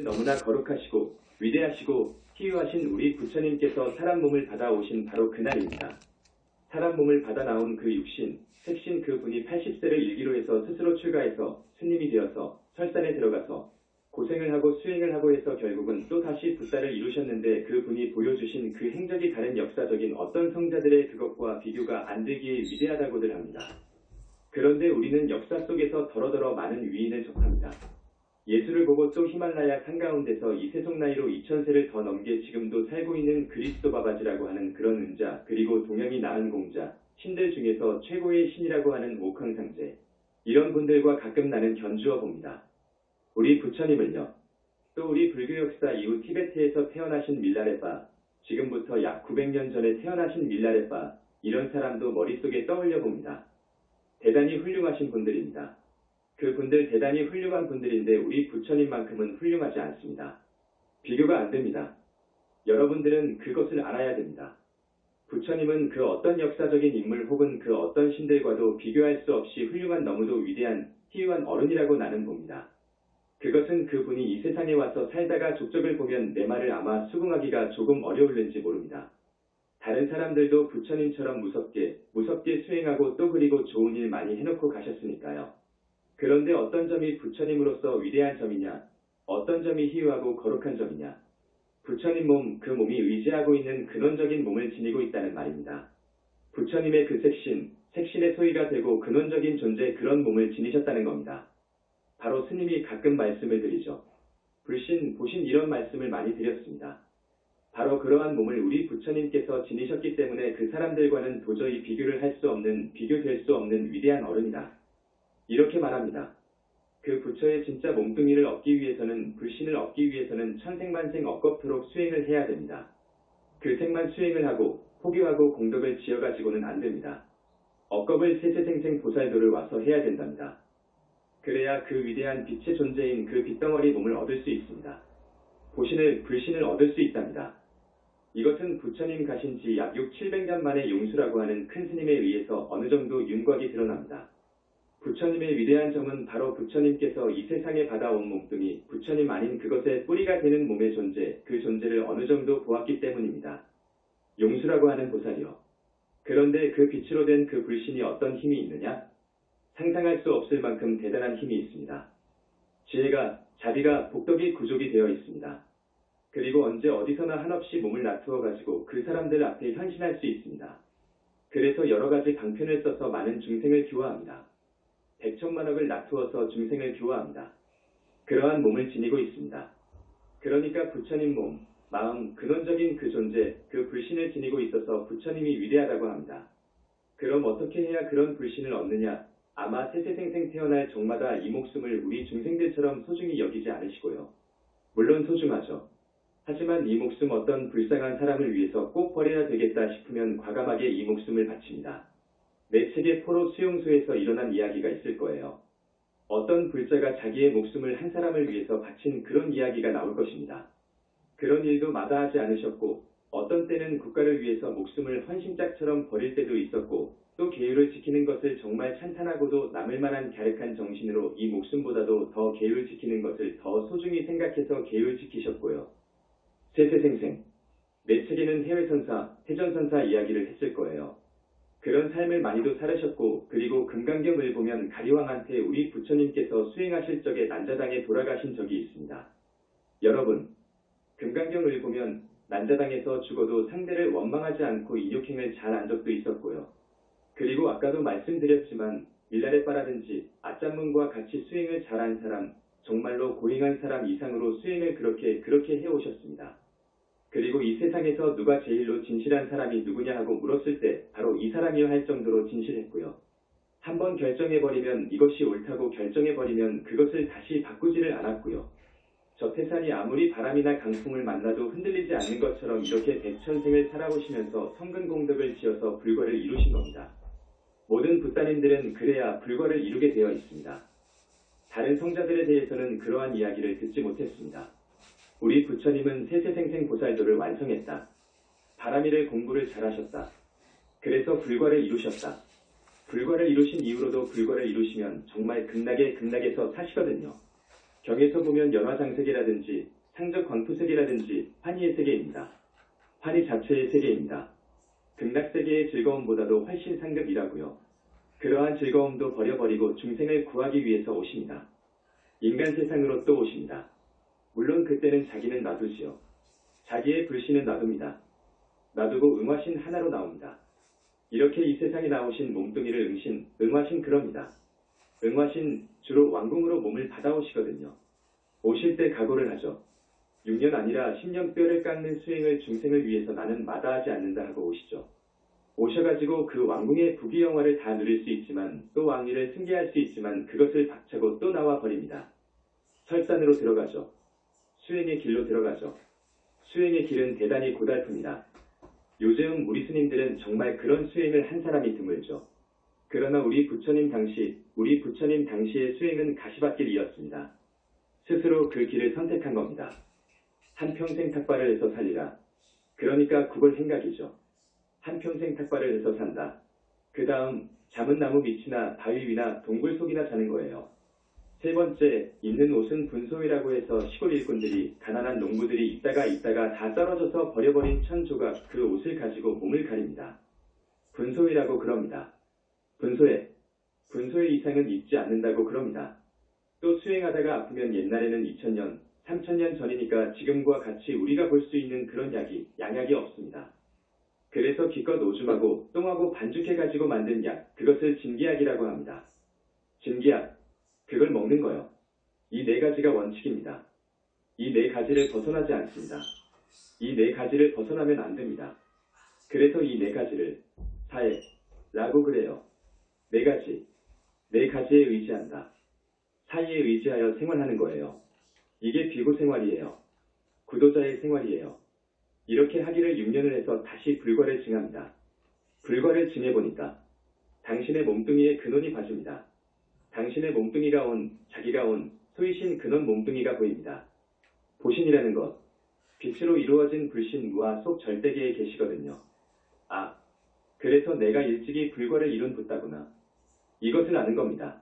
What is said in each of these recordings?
너무나 거룩하시고 위대하시고 희유하신 우리 부처님께서 사람 몸을 받아오신 바로 그날입니다. 사람 몸을 받아 나온 그 육신, 색신 그분이 80세를 일기로 해서 스스로 출가해서 스님이 되어서 설산에 들어가서 고생을 하고 수행을 하고 해서 결국은 또 다시 부사를 이루셨는데 그분이 보여주신 그 행적이 다른 역사적인 어떤 성자들의 그것과 비교가 안 되기에 위대하다고들 합니다. 그런데 우리는 역사 속에서 더러더러 많은 위인을 접합니다. 예수를 보고 또 히말라야 산 가운데서 이 세속 나이로 2000세를 더 넘게 지금도 살고 있는 그리스도 바바지라고 하는 그런 은자, 그리고 동양이 낳은 공자, 신들 중에서 최고의 신이라고 하는 옥황상제, 이런 분들과 가끔 나는 견주어 봅니다. 우리 부처님을요. 또 우리 불교 역사 이후 티베트에서 태어나신 밀라레빠, 지금부터 약 900년 전에 태어나신 밀라레빠, 이런 사람도 머릿속에 떠올려 봅니다. 대단히 훌륭하신 분들입니다. 그분들 대단히 훌륭한 분들인데 우리 부처님만큼은 훌륭하지 않습니다. 비교가 안 됩니다. 여러분들은 그것을 알아야 됩니다. 부처님은 그 어떤 역사적인 인물 혹은 그 어떤 신들과도 비교할 수 없이 훌륭한 너무도 위대한 희유한 어른이라고 나는 봅니다. 그것은 그분이 이 세상에 와서 살다가 족적을 보면 내 말을 아마 수긍하기가 조금 어려울는지 모릅니다. 다른 사람들도 부처님처럼 무섭게 수행하고 또 그리고 좋은 일 많이 해놓고 가셨으니까요. 그런데 어떤 점이 부처님으로서 위대한 점이냐? 어떤 점이 희유하고 거룩한 점이냐? 부처님 몸, 그 몸이 의지하고 있는 근원적인 몸을 지니고 있다는 말입니다. 부처님의 그 색신의 소위가 되고 근원적인 존재 그런 몸을 지니셨다는 겁니다. 바로 스님이 가끔 말씀을 드리죠. 불신, 보신 이런 말씀을 많이 드렸습니다. 바로 그러한 몸을 우리 부처님께서 지니셨기 때문에 그 사람들과는 도저히 비교를 할 수 없는, 비교될 수 없는 위대한 어른이다. 이렇게 말합니다. 그 부처의 진짜 몸뚱이를 얻기 위해서는, 불신을 얻기 위해서는 천생만생 엇겁토록 수행을 해야 됩니다. 그 생만 수행을 하고 포기하고 공덕을 지어가지고는 안 됩니다. 엇겁을 세세생생 보살도를 와서 해야 된답니다. 그래야 그 위대한 빛의 존재인 그 빛덩어리 몸을 얻을 수 있습니다. 불신을 얻을 수 있답니다. 이것은 부처님 가신 지 약 600~700년 만의 용수라고 하는 큰 스님에 의해서 어느 정도 윤곽이 드러납니다. 부처님의 위대한 점은 바로 부처님께서 이 세상에 받아온 몸뚱이, 부처님 아닌 그것의 뿌리가 되는 몸의 존재, 그 존재를 어느 정도 보았기 때문입니다. 용수라고 하는 보살이요. 그런데 그 빛으로 된 그 불신이 어떤 힘이 있느냐? 상상할 수 없을 만큼 대단한 힘이 있습니다. 지혜가, 자비가, 복덕이 구족이 되어 있습니다. 그리고 언제 어디서나 한없이 몸을 낮추어가지고 그 사람들 앞에 현신할 수 있습니다. 그래서 여러가지 방편을 써서 많은 중생을 교화합니다. 백천만억을 낮추어서 중생을 교화합니다. 그러한 몸을 지니고 있습니다. 그러니까 부처님 몸, 마음, 근원적인 그 존재, 그 불신을 지니고 있어서 부처님이 위대하다고 합니다. 그럼 어떻게 해야 그런 불신을 얻느냐? 아마 세세생생 태어날 종마다 이 목숨을 우리 중생들처럼 소중히 여기지 않으시고요. 물론 소중하죠. 하지만 이 목숨 어떤 불쌍한 사람을 위해서 꼭 버려야 되겠다 싶으면 과감하게 이 목숨을 바칩니다. 내 책의 포로 수용소에서 일어난 이야기가 있을 거예요. 어떤 불자가 자기의 목숨을 한 사람을 위해서 바친 그런 이야기가 나올 것입니다. 그런 일도 마다하지 않으셨고 어떤 때는 국가를 위해서 목숨을 헌신짝처럼 버릴 때도 있었고 또 계율을 지키는 것을 정말 찬탄하고도 남을 만한 갸륵한 정신으로 이 목숨보다도 더 계율 지키는 것을 더 소중히 생각해서 계율 지키셨고요. 세세생생. 내 책에는 해외선사, 해전선사 이야기를 했을 거예요. 그런 삶을 많이도 살으셨고 그리고 금강경을 보면 가리왕한테 우리 부처님께서 수행하실 적에 난자당에 돌아가신 적이 있습니다. 여러분, 금강경을 보면 난자당에서 죽어도 상대를 원망하지 않고 인욕행을 잘 한 적도 있었고요. 그리고 아까도 말씀드렸지만 밀라레빠라든지 아짠문과 같이 수행을 잘한 사람, 정말로 고행한 사람 이상으로 수행을 그렇게 해오셨습니다. 그리고 이 세상에서 누가 제일로 진실한 사람이 누구냐 하고 물었을 때 바로 이 사람이요 할 정도로 진실했고요. 한번 결정해버리면 이것이 옳다고 결정해버리면 그것을 다시 바꾸지를 않았고요. 저 태산이 아무리 바람이나 강풍을 만나도 흔들리지 않는 것처럼 이렇게 백천생을 살아오시면서 성근공덕을 지어서 불과를 이루신 겁니다. 모든 부따님들은 그래야 불과를 이루게 되어 있습니다. 다른 성자들에 대해서는 그러한 이야기를 듣지 못했습니다. 우리 부처님은 세세생생 보살도를 완성했다. 바람이를 공부를 잘하셨다. 그래서 불과를 이루셨다. 불과를 이루신 이후로도 불과를 이루시면 정말 극락에서 사시거든요. 경에서 보면 연화장세계라든지 상적 광토세계라든지 환희의 세계입니다. 환희 자체의 세계입니다. 극락세계의 즐거움보다도 훨씬 상급이라고요. 그러한 즐거움도 버려버리고 중생을 구하기 위해서 오십니다. 인간 세상으로 또 오십니다. 물론 그때는 자기는 놔두지요. 자기의 불신은 놔둡니다. 놔두고 응화신 하나로 나옵니다. 이렇게 이 세상에 나오신 몸뚱이를 응화신 그럽니다. 응화신 주로 왕궁으로 몸을 받아오시거든요. 오실 때 각오를 하죠. 6년 아니라 10년 뼈를 깎는 수행을 중생을 위해서 나는 마다하지 않는다 하고 오시죠. 오셔가지고 그 왕궁의 부귀영화를 다 누릴 수 있지만 또 왕위를 승계할 수 있지만 그것을 박차고 또 나와 버립니다. 설산으로 들어가죠. 수행의 길로 들어가죠. 수행의 길은 대단히 고달픕니다. 요즘 우리 스님들은 정말 그런 수행을 한 사람이 드물죠. 그러나 우리 부처님 당시의 수행은 가시밭길이었습니다. 스스로 그 길을 선택한 겁니다. 한평생 탁발을 해서 살리라. 그러니까 국을 행각이죠. 한평생 탁발을 해서 산다. 그 다음 잠은 나무 밑이나 바위 위나 동굴 속이나 자는 거예요. 세 번째, 입는 옷은 분소이라고 해서 시골 일꾼들이 가난한 농부들이 있다가 다 떨어져서 버려버린 천 조각 그 옷을 가지고 몸을 가립니다. 분소이라고 그럽니다. 분소의 이상은 입지 않는다고 그럽니다. 또 수행하다가 아프면 옛날에는 2000년, 3000년 전이니까 지금과 같이 우리가 볼 수 있는 그런 양약이 없습니다. 그래서 기껏 오줌하고 똥하고 반죽해가지고 만든 약, 그것을 진기약이라고 합니다. 진기약, 그걸 먹는 거요. 이 네 가지가 원칙입니다. 이 네 가지를 벗어나지 않습니다. 이 네 가지를 벗어나면 안 됩니다. 그래서 이 네 가지를 사해라고 그래요. 네 가지에 의지한다. 사이에 의지하여 생활하는 거예요. 이게 비구 생활이에요. 구도자의 생활이에요. 이렇게 하기를 6년을 해서 다시 불과를 증합니다. 불과를 증해보니까 당신의 몸뚱이에 근원이 봐집니다. 당신의 몸뚱이가 자기가 소이신 근원 몸뚱이가 보입니다. 보신이라는 것, 빛으로 이루어진 불신 무아 속 절대계에 계시거든요. 아, 그래서 내가 일찍이 불과를 이룬 붓다구나. 이것을 아는 겁니다.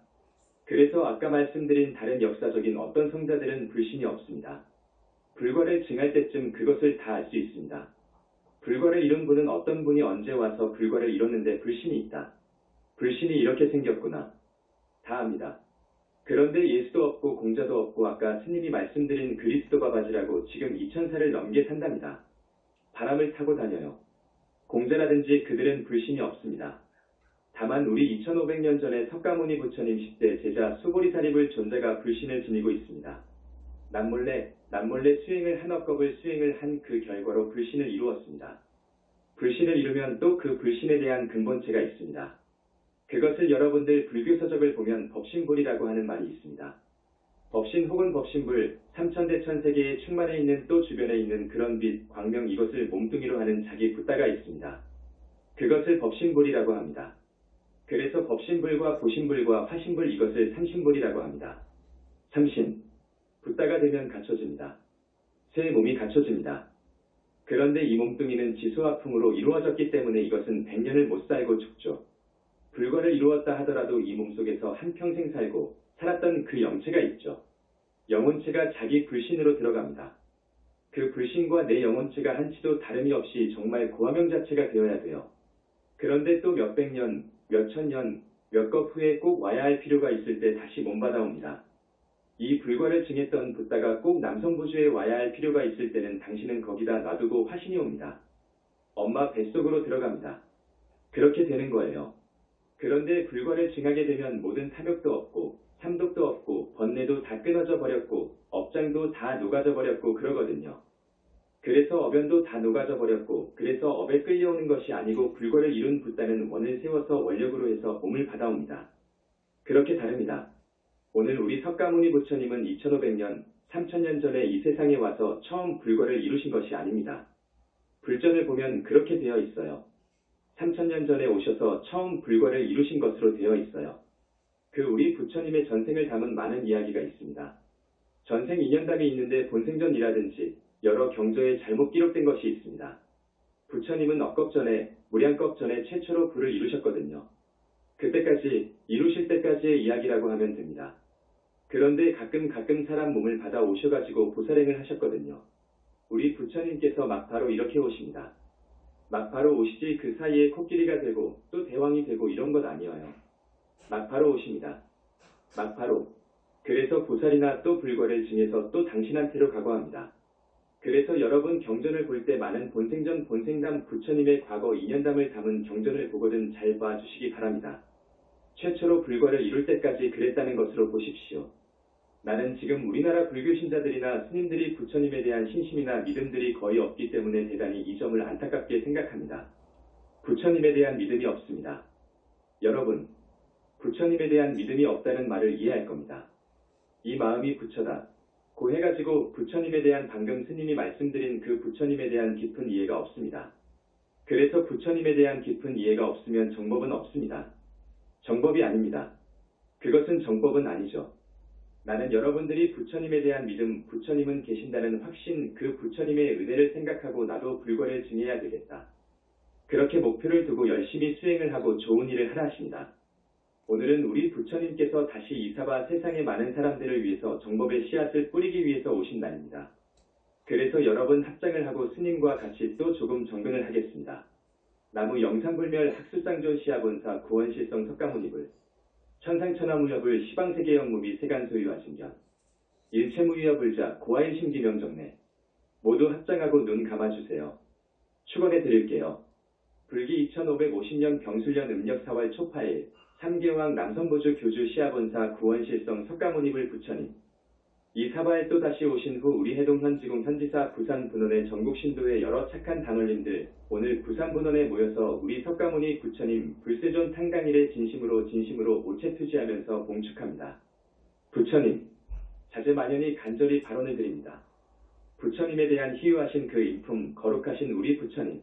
그래서 아까 말씀드린 다른 역사적인 어떤 성자들은 불신이 없습니다. 불과를 증할 때쯤 그것을 다 알 수 있습니다. 불과를 이룬 분은 어떤 분이 언제 와서 불과를 이뤘는데 불신이 있다. 불신이 이렇게 생겼구나. 다 압니다. 그런데 예수도 없고 공자도 없고 아까 스님이 말씀드린 그리스도 바바지라고 지금 2000살을 넘게 산답니다. 바람을 타고 다녀요. 공자라든지 그들은 불신이 없습니다. 다만 우리 2500년 전에 석가모니 부처님 10대 제자 수보리사립을 존재가 불신을 지니고 있습니다. 남몰래 수행을 한 억겁을 수행을 한 그 결과로 불신을 이루었습니다. 불신을 이루면 또 그 불신에 대한 근본체가 있습니다. 그것을 여러분들 불교서적을 보면 법신불이라고 하는 말이 있습니다. 법신 혹은 법신불, 삼천대천 세계에 충만해 있는 또 주변에 있는 그런 빛, 광명 이것을 몸뚱이로 하는 자기 붓다가 있습니다. 그것을 법신불이라고 합니다. 그래서 법신불과 보신불과 화신불 이것을 삼신불이라고 합니다. 삼신, 붓다가 되면 갖춰집니다. 새 몸이 갖춰집니다. 그런데 이 몸뚱이는 지수화풍으로 이루어졌기 때문에 이것은 100년을 못 살고 죽죠. 불과를 이루었다 하더라도 이 몸속에서 한평생 살았던 그 영체가 있죠. 영혼체가 자기 불신으로 들어갑니다. 그 불신과 내 영혼체가 한치도 다름이 없이 정말 고화명 자체가 되어야 돼요. 그런데 또 몇백 년, 몇천 년, 몇 것 후에 꼭 와야 할 필요가 있을 때 다시 몸받아옵니다. 이 불과를 증했던 붓다가 꼭 남성부주에 와야 할 필요가 있을 때는 당신은 거기다 놔두고 화신이 옵니다. 엄마 뱃속으로 들어갑니다. 그렇게 되는 거예요. 그런데 불과를 증하게 되면 모든 탐욕도 없고 삼독도 없고 번뇌도 다 끊어져 버렸고 업장도 다 녹아져 버렸고 그러거든요. 그래서 어변도 다 녹아져 버렸고 그래서 업에 끌려오는 것이 아니고 불과를 이룬 붓다는 원을 세워서 원력으로 해서 몸을 받아옵니다. 그렇게 다릅니다. 오늘 우리 석가모니 부처님은 2500년, 3000년 전에 이 세상에 와서 처음 불과를 이루신 것이 아닙니다. 불전을 보면 그렇게 되어 있어요. 3000년 전에 오셔서 처음 불과를 이루신 것으로 되어 있어요. 그 우리 부처님의 전생을 담은 많은 이야기가 있습니다. 전생 인연담이 있는데 본생전이라든지 여러 경조에 잘못 기록된 것이 있습니다. 부처님은 억겁 전에, 무량겁 전에 최초로 불을 이루셨거든요. 그때까지, 이루실 때까지의 이야기라고 하면 됩니다. 그런데 가끔 사람 몸을 받아 오셔가지고 보살행을 하셨거든요. 우리 부처님께서 막바로 이렇게 오십니다. 막바로 오시지 그 사이에 코끼리가 되고 또 대왕이 되고 이런 것 아니어요. 막바로 오십니다. 막바로. 그래서 보살이나 또 불과를 증해서 또 당신한테로 가고 합니다. 그래서 여러분 경전을 볼 때 많은 본생전 본생담 부처님의 과거 인연담을 담은 경전을 보거든 잘 봐주시기 바랍니다. 최초로 불과를 이룰 때까지 그랬다는 것으로 보십시오. 나는 지금 우리나라 불교 신자들이나 스님들이 부처님에 대한 신심이나 믿음들이 거의 없기 때문에 대단히 이 점을 안타깝게 생각합니다. 부처님에 대한 믿음이 없습니다. 여러분, 부처님에 대한 믿음이 없다는 말을 이해할 겁니다. 이 마음이 부처다. 고 해가지고 부처님에 대한 방금 스님이 말씀드린 그 부처님에 대한 깊은 이해가 없습니다. 그래서 부처님에 대한 깊은 이해가 없으면 정법은 없습니다. 정법이 아닙니다. 그것은 정법은 아니죠. 나는 여러분들이 부처님에 대한 믿음, 부처님은 계신다는 확신, 그 부처님의 은혜를 생각하고 나도 불과를 증해야 되겠다. 그렇게 목표를 두고 열심히 수행을 하고 좋은 일을 하라 하십니다. 오늘은 우리 부처님께서 다시 이사바 세상의 많은 사람들을 위해서 정법의 씨앗을 뿌리기 위해서 오신 날입니다. 그래서 여러분 합장을 하고 스님과 같이 또 조금 정근을 하겠습니다. 나무 영상불멸 학수상존 시아본사 구원실성 석가모니불 천상천하무여불 시방세계영무비 세간소유하신견 일체무유여불자 고아일심기명정내 모두 합장하고 눈 감아주세요. 축원해 드릴게요. 불기 2550년 병술년 음력 4월 초파일 3개왕 남성보주 교주 시아본사 구원실성 석가모니불 부처님 이 사바에 또다시 오신 후 우리 해동 현지공 현지사 부산 분원의 전국 신도의 여러 착한 단원님들 오늘 부산 분원에 모여서 우리 석가모니 부처님 불세존 탄강일에 진심으로 오체투지하면서 봉축합니다. 부처님 자제만연히 간절히 발언을 드립니다. 부처님에 대한 희유하신 그 인품 거룩하신 우리 부처님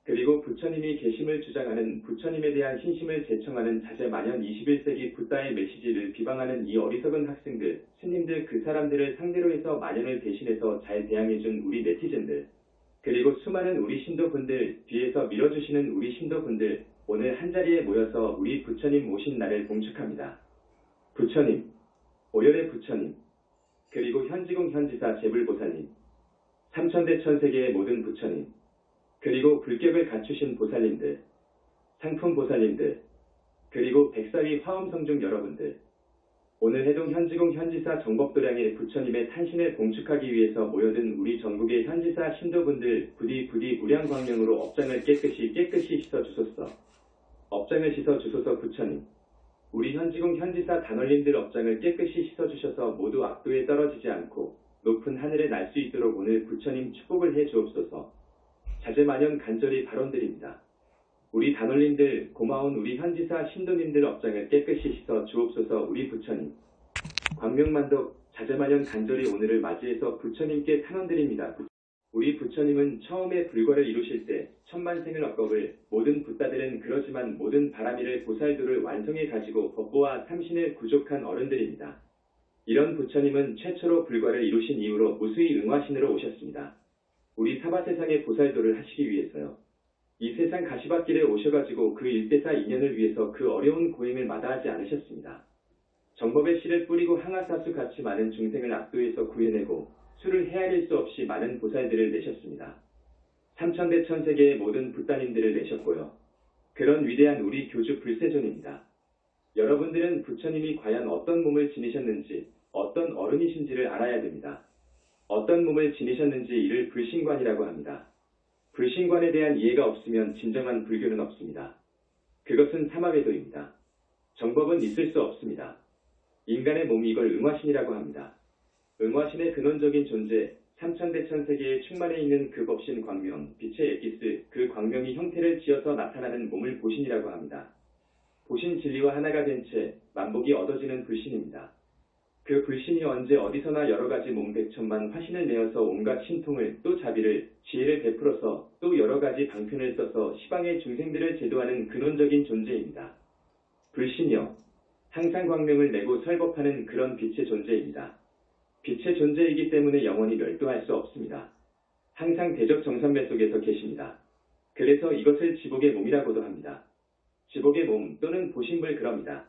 그리고 부처님이 계심을 주장하는 부처님에 대한 신심을 제청하는 자제만연 21세기 붓다의 메시지를 비방하는 이 어리석은 학생들, 스님들 그 사람들을 상대로 해서 만연을 대신해서 잘 대항해준 우리 네티즌들, 그리고 수많은 우리 신도분들, 뒤에서 밀어주시는 우리 신도분들, 오늘 한자리에 모여서 우리 부처님 모신 날을 봉축합니다. 부처님, 오열의 부처님, 그리고 현지공 현지사 제불보살님, 삼천대천세계의 모든 부처님, 그리고 불격을 갖추신 보살님들, 상품 보살님들, 그리고 백사위 화엄성중 여러분들, 오늘 해동 현지공 현지사 정법도량의 부처님의 탄신을 봉축하기 위해서 모여든 우리 전국의 현지사 신도분들 부디 무량광명으로 업장을 깨끗이 씻어주소서. 업장을 씻어주소서 부처님. 우리 현지공 현지사 단원님들 업장을 깨끗이 씻어주셔서 모두 악도에 떨어지지 않고 높은 하늘에 날 수 있도록 오늘 부처님 축복을 해 주옵소서. 자제만연 간절히 발언드립니다. 우리 단원님들 고마운 우리 현지사 신도님들 업장을 깨끗이 씻어 주옵소서. 우리 부처님 광명만덕 자제만연 간절히 오늘을 맞이해서 부처님께 탄원드립니다. 우리 부처님은 처음에 불과를 이루실 때 천만생을 억겁을 모든 붓다들은 그러지만 모든 바라미를 보살도를 완성해 가지고 법보와 삼신을 구족한 어른들입니다. 이런 부처님은 최초로 불과를 이루신 이후로 무수히 응화신으로 오셨습니다. 우리 사바세상의 보살도를 하시기 위해서요. 이 세상 가시밭길에 오셔가지고 그 일대사 인연을 위해서 그 어려운 고행을 마다하지 않으셨습니다. 정법의 씨를 뿌리고 항아사수 같이 많은 중생을 악도에서 구해내고 수를 헤아릴 수 없이 많은 보살들을 내셨습니다. 삼천대천세계의 모든 붓다님들을 내셨고요. 그런 위대한 우리 교주 불세존입니다. 여러분들은 부처님이 과연 어떤 몸을 지니셨는지 어떤 어른이신지를 알아야 됩니다. 어떤 몸을 지니셨는지 이를 불신관이라고 합니다. 불신관에 대한 이해가 없으면 진정한 불교는 없습니다. 그것은 사마외도입니다. 정법은 있을 수 없습니다. 인간의 몸이 이걸 응화신이라고 합니다. 응화신의 근원적인 존재, 삼천대천세계에 충만해 있는 그 법신 광명, 빛의 엑기스, 그 광명이 형태를 지어서 나타나는 몸을 보신이라고 합니다. 보신 진리와 하나가 된 채 만복이 얻어지는 불신입니다. 그 불신이 언제 어디서나 여러가지 몸백천만 화신을 내어서 온갖 신통을 또 자비를 지혜를 베풀어서 또 여러가지 방편을 써서 시방의 중생들을 제도하는 근원적인 존재입니다. 불신이요. 항상 광명을 내고 설법하는 그런 빛의 존재입니다. 빛의 존재이기 때문에 영원히 멸도할 수 없습니다. 항상 대적 정산매 속에서 계십니다. 그래서 이것을 지복의 몸이라고도 합니다. 지복의 몸 또는 보신불 그럽니다.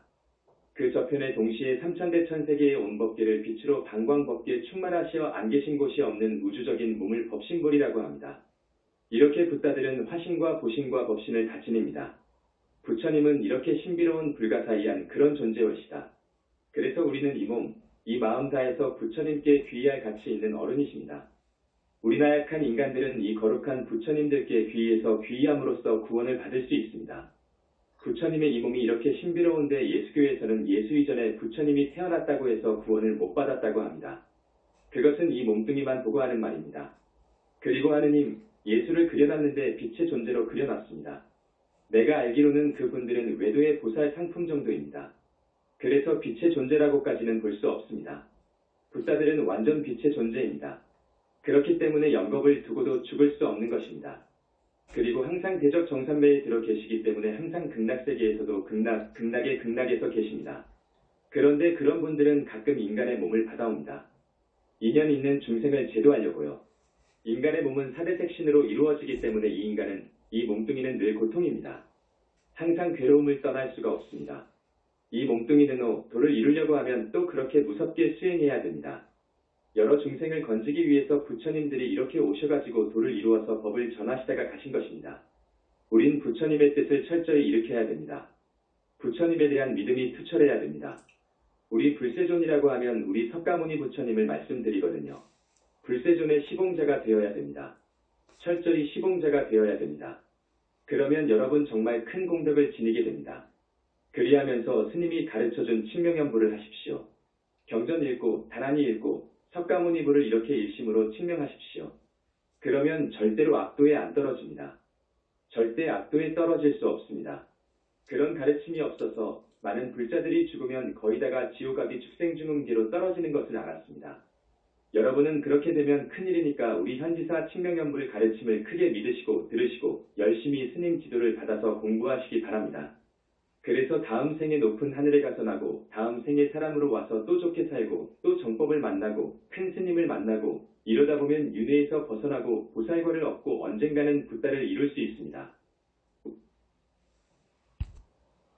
그 저편에 동시에 삼천대천세계의 온 법계를 빛으로 방광법계에 충만하시어 안 계신 곳이 없는 우주적인 몸을 법신볼이라고 합니다. 이렇게 붓다들은 화신과 보신과 법신을 다 지닙니다. 부처님은 이렇게 신비로운 불가사의한 그런 존재이시다. 그래서 우리는 이 몸, 이 마음 다해서 부처님께 귀의할 가치 있는 어른이십니다. 우리 나약한 인간들은 이 거룩한 부처님들께 귀의해서 귀의함으로써 구원을 받을 수 있습니다. 부처님의 이 몸이 이렇게 신비로운데 예수교에서는 예수 이전에 부처님이 태어났다고 해서 구원을 못 받았다고 합니다. 그것은 이 몸뚱이만 보고 하는 말입니다. 그리고 하느님, 예수를 그려놨는데 빛의 존재로 그려놨습니다. 내가 알기로는 그분들은 외도의 보살 상품 정도입니다. 그래서 빛의 존재라고까지는 볼 수 없습니다. 붓다들은 완전 빛의 존재입니다. 그렇기 때문에 영겁을 두고도 죽을 수 없는 것입니다. 그리고 항상 대적 정산매에 들어 계시기 때문에 항상 극락세계에서도 극락의 극락에서 계십니다. 그런데 그런 분들은 가끔 인간의 몸을 받아옵니다. 인연 있는 중생을 제도하려고요. 인간의 몸은 4대 색신으로 이루어지기 때문에 이 몸뚱이는 늘 고통입니다. 항상 괴로움을 떠날 수가 없습니다. 이 몸뚱이는 도를 이루려고 하면 또 그렇게 무섭게 수행해야 됩니다. 여러 중생을 건지기 위해서 부처님들이 이렇게 오셔가지고 도를 이루어서 법을 전하시다가 가신 것입니다. 우린 부처님의 뜻을 철저히 일으켜야 됩니다. 부처님에 대한 믿음이 투철해야 됩니다. 우리 불세존이라고 하면 우리 석가모니 부처님을 말씀드리거든요. 불세존의 시봉자가 되어야 됩니다. 철저히 시봉자가 되어야 됩니다. 그러면 여러분 정말 큰功德을 지니게 됩니다. 그리하면서 스님이 가르쳐준 칭명연부를 하십시오. 경전 읽고 다란이 읽고 석가모니부를 이렇게 일심으로 칭명하십시오. 그러면 절대로 악도에 안 떨어집니다. 절대 악도에 떨어질 수 없습니다. 그런 가르침이 없어서 많은 불자들이 죽으면 거의 다가 지옥아비 축생중음계로 떨어지는 것을 알았습니다. 여러분은 그렇게 되면 큰일이니까 우리 현지사 칭명연불 가르침을 크게 믿으시고 들으시고 열심히 스님 지도를 받아서 공부하시기 바랍니다. 그래서 다음 생에 높은 하늘에 가서 나고 다음 생에 사람으로 와서 또 좋게 살고 또 정법을 만나고 큰 스님을 만나고 이러다 보면 윤회에서 벗어나고 보살권을 얻고 언젠가는 붓다를 이룰 수 있습니다.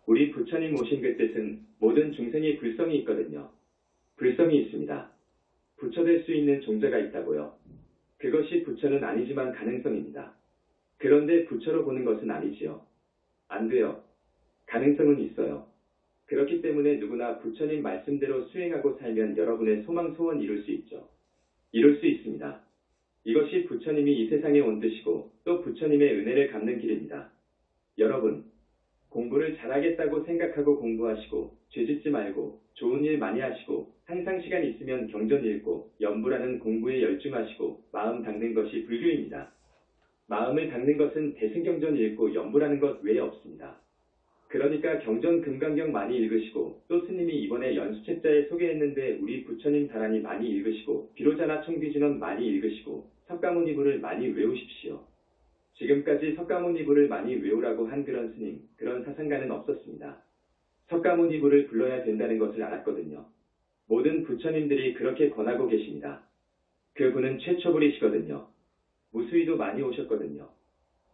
우리 부처님 오신 그 뜻은 모든 중생이 불성이 있거든요. 불성이 있습니다. 부처될 수 있는 종자가 있다고요. 그것이 부처는 아니지만 가능성입니다. 그런데 부처로 보는 것은 아니지요. 안 돼요. 가능성은 있어요. 그렇기 때문에 누구나 부처님 말씀대로 수행하고 살면 여러분의 소망 소원 이룰 수 있죠. 이룰 수 있습니다. 이것이 부처님이 이 세상에 온 뜻이고 또 부처님의 은혜를 갚는 길입니다. 여러분, 공부를 잘하겠다고 생각하고 공부하시고 죄짓지 말고 좋은 일 많이 하시고 항상 시간 있으면 경전 읽고 연부라는 공부에 열중하시고 마음 닦는 것이 불교입니다. 마음을 닦는 것은 대승경전 읽고 연부라는 것 외에 없습니다. 그러니까 경전 금강경 많이 읽으시고 또 스님이 이번에 연수책자에 소개했는데 우리 부처님 다란이 많이 읽으시고 비로자나 청비진원 많이 읽으시고 석가모니부를 많이 외우십시오. 지금까지 석가모니부를 많이 외우라고 한 그런 스님, 그런 사상가는 없었습니다. 석가모니부를 불러야 된다는 것을 알았거든요. 모든 부처님들이 그렇게 권하고 계십니다. 그분은 최초불이시거든요. 무수히도 많이 오셨거든요.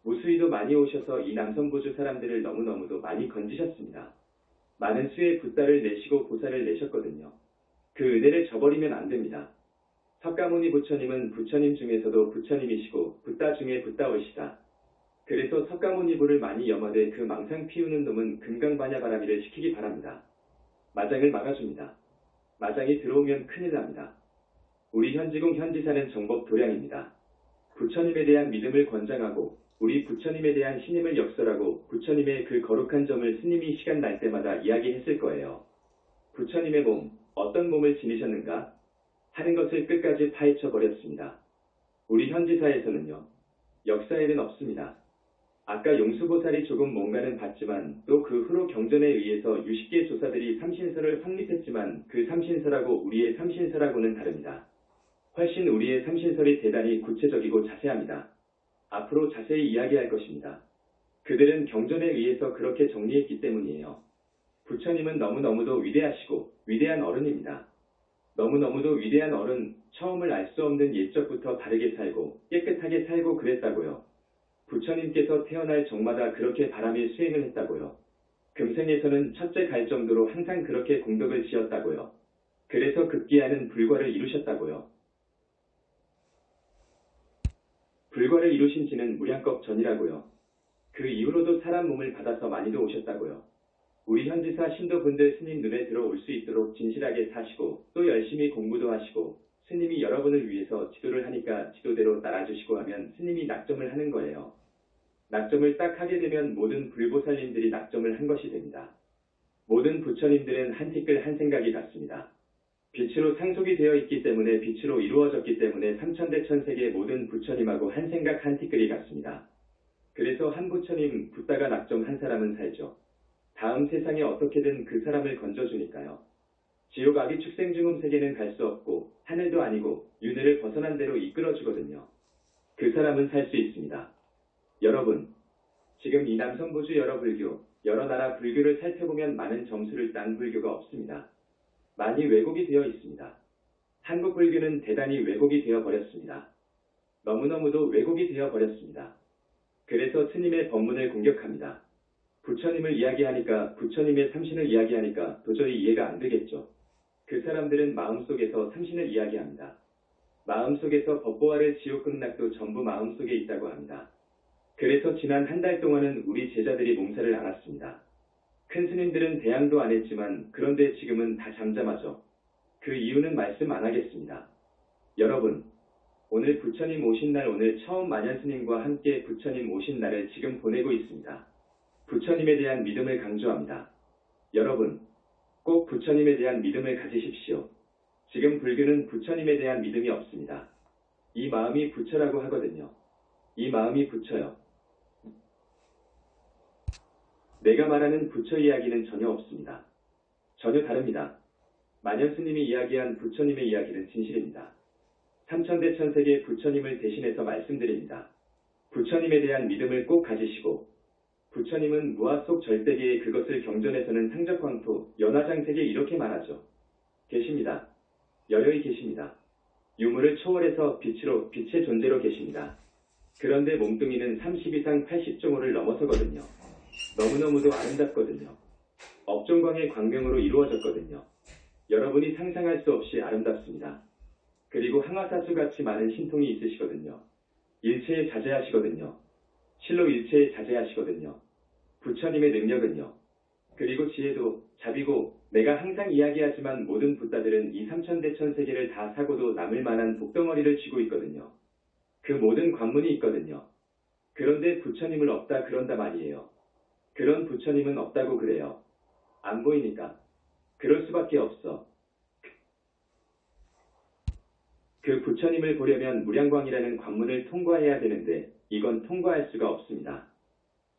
무수히도 많이 오셔서 이 남성부주 사람들을 너무너무도 많이 건지셨습니다. 많은 수의 붓다를 내시고 보살을 내셨거든요. 그 은혜를 저버리면 안 됩니다. 석가모니 부처님은 부처님 중에서도 부처님이시고 붓다 중에 붓다오시다. 그래서 석가모니부를 많이 염하되 그 망상 피우는 놈은 금강반야바라미를 시키기 바랍니다. 마장을 막아줍니다. 마장이 들어오면 큰일 납니다. 우리 현지공 현지사는 정법 도량입니다. 부처님에 대한 믿음을 권장하고 우리 부처님에 대한 신임을 역설하고 부처님의 그 거룩한 점을 스님이 시간 날 때마다 이야기했을 거예요. 부처님의 몸, 어떤 몸을 지니셨는가? 하는 것을 끝까지 파헤쳐 버렸습니다. 우리 현지사에서는요. 역사에는 없습니다. 아까 용수보살이 조금 뭔가는 봤지만 또 그 후로 경전에 의해서 유식계 조사들이 삼신설을 확립했지만 그 삼신설하고 우리의 삼신설하고는 다릅니다. 훨씬 우리의 삼신설이 대단히 구체적이고 자세합니다. 앞으로 자세히 이야기할 것입니다. 그들은 경전에 의해서 그렇게 정리했기 때문이에요. 부처님은 너무너무도 위대하시고 위대한 어른입니다. 너무너무도 위대한 어른, 처음을 알 수 없는 옛적부터 바르게 살고 깨끗하게 살고 그랬다고요. 부처님께서 태어날 적마다 그렇게 바람에 수행을 했다고요. 금생에서는 첫째 갈 정도로 항상 그렇게 공덕을 지었다고요. 그래서 급기야는 불과를 이루셨다고요. 불과를 이루신 지는 무량겁 전이라고요. 그 이후로도 사람 몸을 받아서 많이도 오셨다고요. 우리 현지사 신도분들 스님 눈에 들어올 수 있도록 진실하게 사시고 또 열심히 공부도 하시고 스님이 여러분을 위해서 지도를 하니까 지도대로 따라주시고 하면 스님이 낙점을 하는 거예요. 낙점을 딱 하게 되면 모든 불보살님들이 낙점을 한 것이 됩니다. 모든 부처님들은 한 티끌 한 생각이 같습니다. 빛으로 상속이 되어 있기 때문에 빛으로 이루어졌기 때문에 삼천대천세계 모든 부처님하고 한 생각 한 티끌이 같습니다. 그래서 한 부처님 붙다가 낙점 한 사람은 살죠. 다음 세상에 어떻게든 그 사람을 건져주니까요. 지옥 아기 축생중음 세계는 갈 수 없고 하늘도 아니고 윤회를 벗어난 대로 이끌어주거든요. 그 사람은 살 수 있습니다. 여러분, 지금 이 남성부주 여러 불교, 여러 나라 불교를 살펴보면 많은 점수를 딴 불교가 없습니다. 많이 왜곡이 되어 있습니다. 한국 불교는 대단히 왜곡이 되어 버렸습니다. 너무너무도 왜곡이 되어 버렸습니다. 그래서 스님의 법문을 공격합니다. 부처님을 이야기하니까 부처님의 삼신을 이야기하니까 도저히 이해가 안 되겠죠. 그 사람들은 마음속에서 삼신을 이야기합니다. 마음속에서 법보아를 지옥극락도 전부 마음속에 있다고 합니다. 그래서 지난 한 달 동안은 우리 제자들이 몸살을 앓았습니다. 큰 스님들은 대항도 안 했지만 그런데 지금은 다 잠잠하죠. 그 이유는 말씀 안 하겠습니다. 여러분, 오늘 부처님 오신 날 오늘 처음 만연스님과 함께 부처님 오신 날을 지금 보내고 있습니다. 부처님에 대한 믿음을 강조합니다. 여러분, 꼭 부처님에 대한 믿음을 가지십시오. 지금 불교는 부처님에 대한 믿음이 없습니다. 이 마음이 부처라고 하거든요. 이 마음이 부처요. 내가 말하는 부처 이야기는 전혀 없습니다. 전혀 다릅니다. 만연스님이 이야기한 부처님의 이야기는 진실입니다. 삼천대천세계 부처님을 대신해서 말씀드립니다. 부처님에 대한 믿음을 꼭 가지시고 부처님은 무아 속 절대계의 그것을 경전에서는 상적광토, 연화장세계 이렇게 말하죠. 계십니다. 여여히 계십니다. 유무를 초월해서 빛으로 빛의 존재로 계십니다. 그런데 몸뚱이는 30 이상 80종호를 넘어서거든요. 너무너무도 아름답거든요. 업종광의 광명으로 이루어졌거든요. 여러분이 상상할 수 없이 아름답습니다. 그리고 항아사수같이 많은 신통이 있으시거든요. 일체에 자제하시거든요. 실로 일체에 자제하시거든요. 부처님의 능력은요. 그리고 지혜도 자비고 내가 항상 이야기하지만 모든 붓다들은 이 삼천대천세계를 다 사고도 남을 만한 독덩어리를 쥐고 있거든요. 그 모든 관문이 있거든요. 그런데 부처님을 없다 그런다 말이에요. 그런 부처님은 없다고 그래요. 안 보이니까. 그럴 수밖에 없어. 그 부처님을 보려면 무량광이라는 관문을 통과해야 되는데 이건 통과할 수가 없습니다.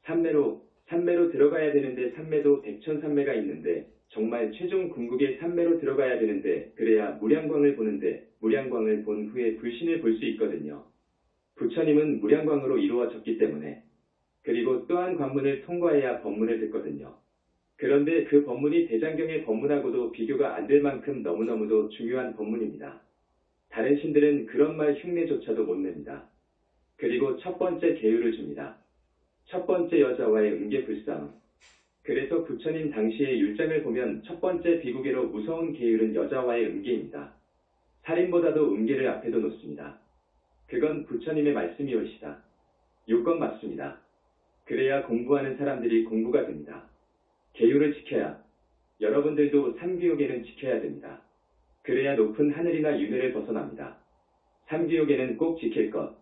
산매로 들어가야 되는데 산매도 백천산매가 있는데 정말 최종 궁극의 산매로 들어가야 되는데 그래야 무량광을 보는데 무량광을 본 후에 불신을 볼 수 있거든요. 부처님은 무량광으로 이루어졌기 때문에 그리고 또한 관문을 통과해야 법문을 듣거든요. 그런데 그 법문이 대장경의 법문하고도 비교가 안 될 만큼 너무너무도 중요한 법문입니다. 다른 신들은 그런 말 흉내조차도 못 냅니다. 그리고 첫 번째 계율을 줍니다. 첫 번째 여자와의 음계불상. 그래서 부처님 당시의 율장을 보면 첫 번째 비구계로 무서운 계율은 여자와의 음계입니다. 살인보다도 음계를 앞에도 놓습니다. 그건 부처님의 말씀이올시다. 요건 맞습니다. 그래야 공부하는 사람들이 공부가 됩니다. 계율을 지켜야 여러분들도 삼귀요계는 지켜야 됩니다. 그래야 높은 하늘이나 윤회를 벗어납니다. 삼귀요계는 꼭 지킬 것.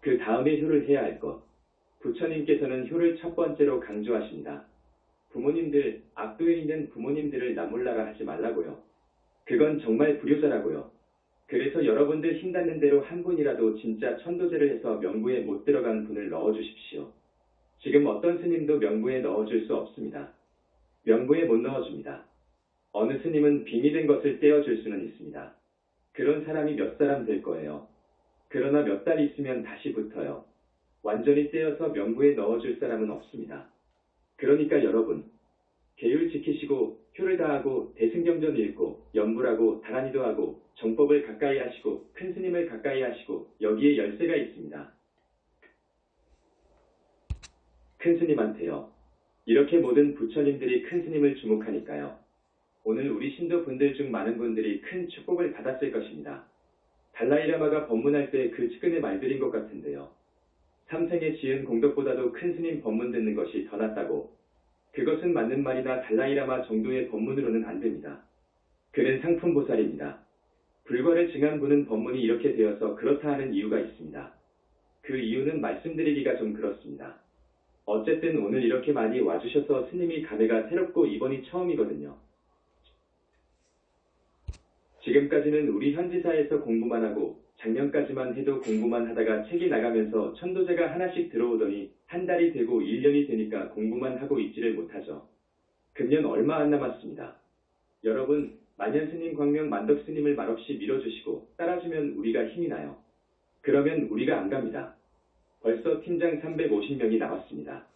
그 다음에 효를 해야 할 것. 부처님께서는 효를 첫 번째로 강조하십니다. 부모님들, 악도에 있는 부모님들을 나몰라라 하지 말라고요. 그건 정말 불효자라고요. 그래서 여러분들 힘닿는 대로 한 분이라도 진짜 천도제를 해서 명부에 못 들어간 분을 넣어주십시오. 지금 어떤 스님도 명부에 넣어줄 수 없습니다. 명부에 못 넣어줍니다. 어느 스님은 빙이 된 것을 떼어줄 수는 있습니다. 그런 사람이 몇 사람 될 거예요. 그러나 몇 달 있으면 다시 붙어요. 완전히 떼어서 명부에 넣어줄 사람은 없습니다. 그러니까 여러분, 계율 지키시고 효를 다하고 대승경전 읽고 연불하고 다란이도 하고 정법을 가까이 하시고 큰 스님을 가까이 하시고 여기에 열쇠가 있습니다. 큰 스님한테요. 이렇게 모든 부처님들이 큰 스님을 주목하니까요. 오늘 우리 신도분들 중 많은 분들이 큰 축복을 받았을 것입니다. 달라이라마가 법문할 때 그 측근의 말들인 것 같은데요. 삼생에 지은 공덕보다도 큰 스님 법문 듣는 것이 더 낫다고. 그것은 맞는 말이나 달라이라마 정도의 법문으로는 안 됩니다. 그는 상품보살입니다. 불과를 증한 분은 법문이 이렇게 되어서 그렇다 하는 이유가 있습니다. 그 이유는 말씀드리기가 좀 그렇습니다. 어쨌든 오늘 이렇게 많이 와주셔서 스님이 감회가 새롭고 이번이 처음이거든요. 지금까지는 우리 현지사에서 공부만 하고 작년까지만 해도 공부만 하다가 책이 나가면서 천도제가 하나씩 들어오더니 한 달이 되고 1년이 되니까 공부만 하고 있지를 못하죠. 금년 얼마 안 남았습니다. 여러분, 만연스님, 광명, 만덕스님을 말없이 밀어주시고 따라주면 우리가 힘이 나요. 그러면 우리가 안 갑니다. 벌써 팀장 350명이 나왔습니다.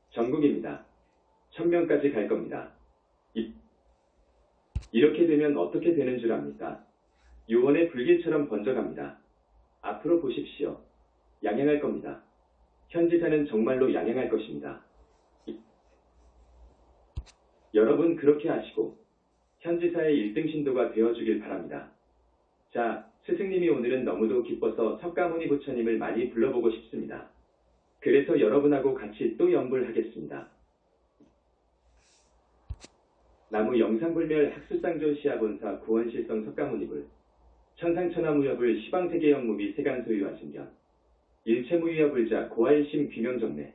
전국입니다. 1000명까지 갈 겁니다. 이렇게 되면 어떻게 되는 줄 압니까? 요원의 불길처럼 번져갑니다. 앞으로 보십시오. 양행할 겁니다. 현지사는 정말로 양행할 것입니다. 여러분 그렇게 하시고 현지사의 1등 신도가 되어주길 바랍니다. 자, 스승님이 오늘은 너무도 기뻐서 석가모니 부처님을 많이 불러보고 싶습니다. 그래서 여러분하고 같이 또 연불하겠습니다. 나무 영상불멸 학수상조 시아본사 구원실성 석가모니불 천상천하무여불 시방세계영무비 세간소유하신견 일체무유여불자 고아일심 귀명정례